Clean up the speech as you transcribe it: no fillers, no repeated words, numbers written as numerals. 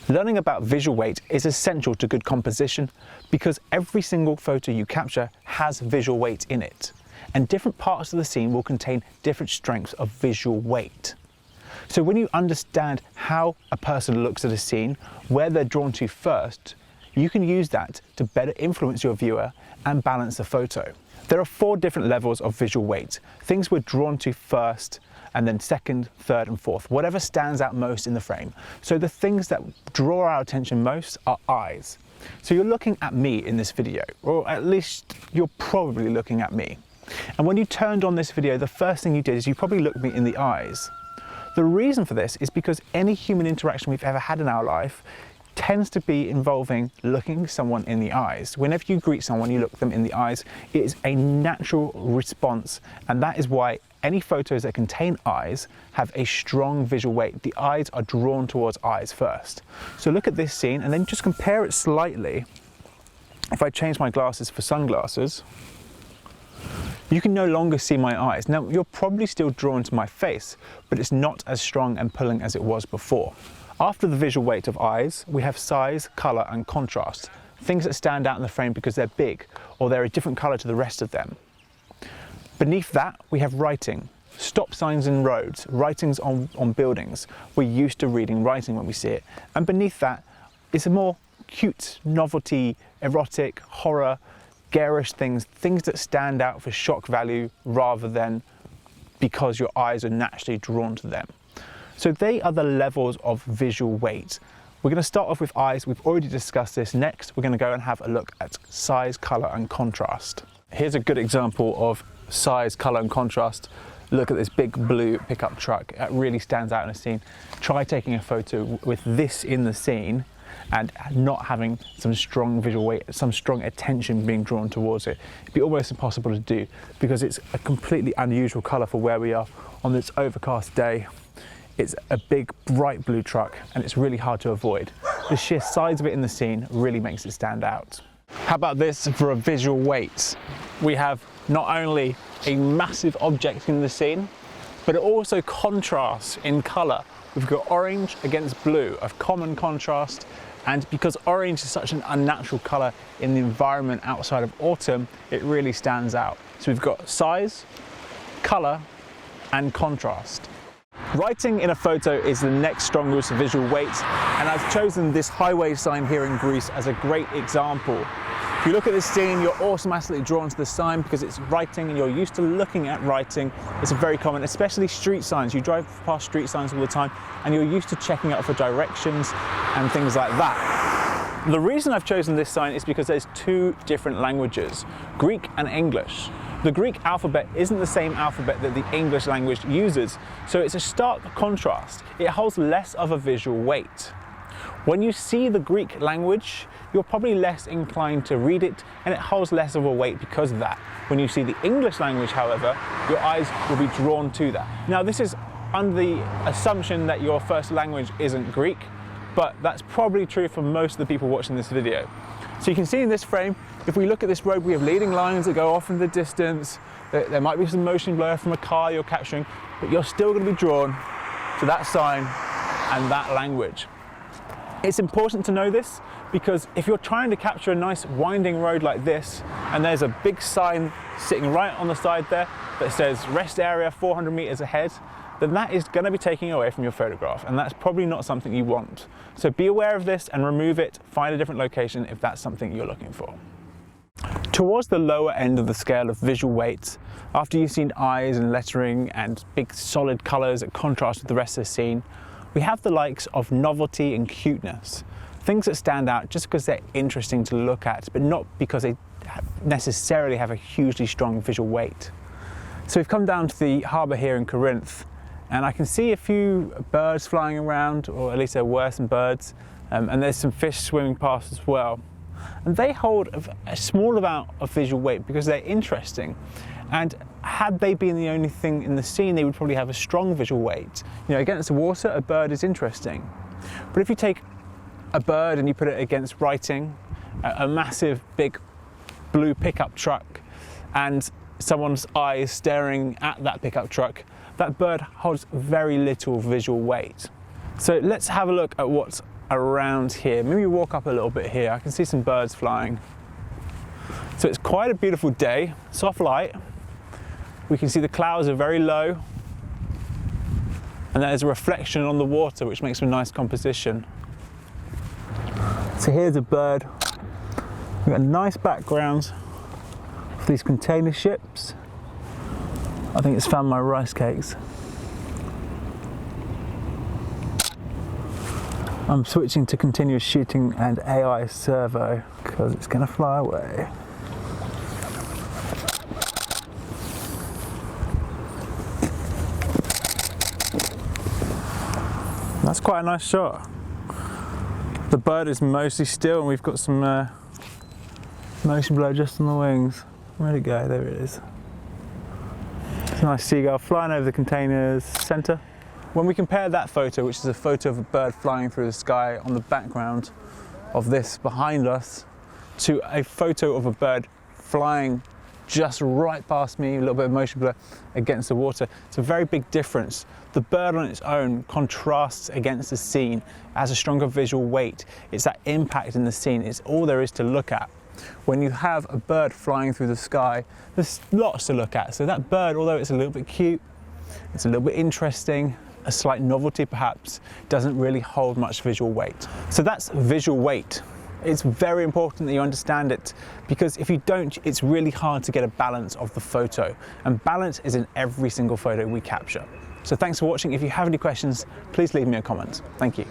Learning about visual weight is essential to good composition because every single photo you capture has visual weight in it, and different parts of the scene will contain different strengths of visual weight. So when you understand how a person looks at a scene, where they're drawn to first, you can use that to better influence your viewer and balance the photo. There are 4 different levels of visual weight: things we're drawn to first, and then second, third and fourth, whatever stands out most in the frame. So the things that draw our attention most are eyes. So you're looking at me in this video, or at least you're probably looking at me. And when you turned on this video, the first thing you did is you probably looked me in the eyes. The reason for this is because any human interaction we've ever had in our life tends to be involving looking someone in the eyes. Whenever you greet someone, you look them in the eyes. It is a natural response, and that is why any photos that contain eyes have a strong visual weight. The eyes are drawn towards eyes first. So look at this scene and then just compare it slightly. If I change my glasses for sunglasses, you can no longer see my eyes. Now, you're probably still drawn to my face, but it's not as strong and pulling as it was before. After the visual weight of eyes, we have size, color, and contrast. Things that stand out in the frame because they're big, or they're a different color to the rest of them. Beneath that, we have writing. Stop signs in roads, writings on buildings. We're used to reading writing when we see it. And beneath that is a more cute, novelty, erotic, horror, garish things that stand out for shock value rather than because your eyes are naturally drawn to them. So they are the levels of visual weight. We're going to start off with eyes. We've already discussed this. Next, we're going to go and have a look at size, color, and contrast. Here's a good example of size, color, and contrast. Look at this big blue pickup truck. It really stands out in a scene. Try taking a photo with this in the scene and not having some strong visual weight, some strong attention being drawn towards it. It'd be almost impossible to do because it's a completely unusual color for where we are on this overcast day. It's a big bright blue truck and it's really hard to avoid. The sheer size of it in the scene really makes it stand out. How about this for a visual weight? We have not only a massive object in the scene, but it also contrasts in color. We've got orange against blue, a common contrast, and because orange is such an unnatural color in the environment outside of autumn, it really stands out. So we've got size, color, and contrast. Writing in a photo is the next strongest visual weight, and I've chosen this highway sign here in Greece as a great example. If you look at this scene, you're automatically drawn to the sign because it's writing and you're used to looking at writing. It's very common, especially street signs. You drive past street signs all the time and you're used to checking out for directions and things like that. The reason I've chosen this sign is because there's 2 different languages, Greek and English. The Greek alphabet isn't the same alphabet that the English language uses, so it's a stark contrast. It holds less of a visual weight. When you see the Greek language, you're probably less inclined to read it, and it holds less of a weight because of that. When you see the English language, however, your eyes will be drawn to that. Now, this is under the assumption that your first language isn't Greek, but that's probably true for most of the people watching this video. So you can see in this frame, if we look at this road, we have leading lines that go off in the distance. There might be some motion blur from a car you're capturing, but you're still going to be drawn to that sign and that language. It's important to know this because if you're trying to capture a nice winding road like this and there's a big sign sitting right on the side there that says rest area 400 meters ahead, then that is going to be taking away from your photograph, and that's probably not something you want. So be aware of this and remove it, find a different location if that's something you're looking for. Towards the lower end of the scale of visual weight, after you've seen eyes and lettering and big solid colors that contrast with the rest of the scene, we have the likes of novelty and cuteness. Things that stand out just because they're interesting to look at, but not because they necessarily have a hugely strong visual weight. So we've come down to the harbour here in Corinth, and I can see a few birds flying around, or at least there were some birds, and there's some fish swimming past as well. And they hold a small amount of visual weight because they're interesting. And had they been the only thing in the scene, they would probably have a strong visual weight. You know, against the water, a bird is interesting. But if you take a bird and you put it against writing, a massive big blue pickup truck, and someone's eyes staring at that pickup truck, that bird holds very little visual weight. So let's have a look at what around here. Maybe walk up a little bit here. I can see some birds flying. So it's quite a beautiful day, soft light. We can see the clouds are very low. And there's a reflection on the water, which makes a nice composition. So here's a bird. We've got a nice background of these container ships. I think it's found my rice cakes. I'm switching to continuous shooting and AI servo because it's going to fly away. That's quite a nice shot. The bird is mostly still and we've got some motion blur just on the wings. Where'd it go? There it is. It's a nice seagull flying over the container's centre. When we compare that photo, which is a photo of a bird flying through the sky on the background of this behind us, to a photo of a bird flying just right past me, a little bit of motion blur against the water, it's a very big difference. The bird on its own contrasts against the scene, has a stronger visual weight. It's that impact in the scene, it's all there is to look at. When you have a bird flying through the sky, there's lots to look at. So that bird, although it's a little bit cute, it's a little bit interesting, a slight novelty perhaps, doesn't really hold much visual weight. So that's visual weight. It's very important that you understand it, because if you don't, it's really hard to get a balance of the photo. And balance is in every single photo we capture. So thanks for watching. If you have any questions, please leave me a comment. Thank you.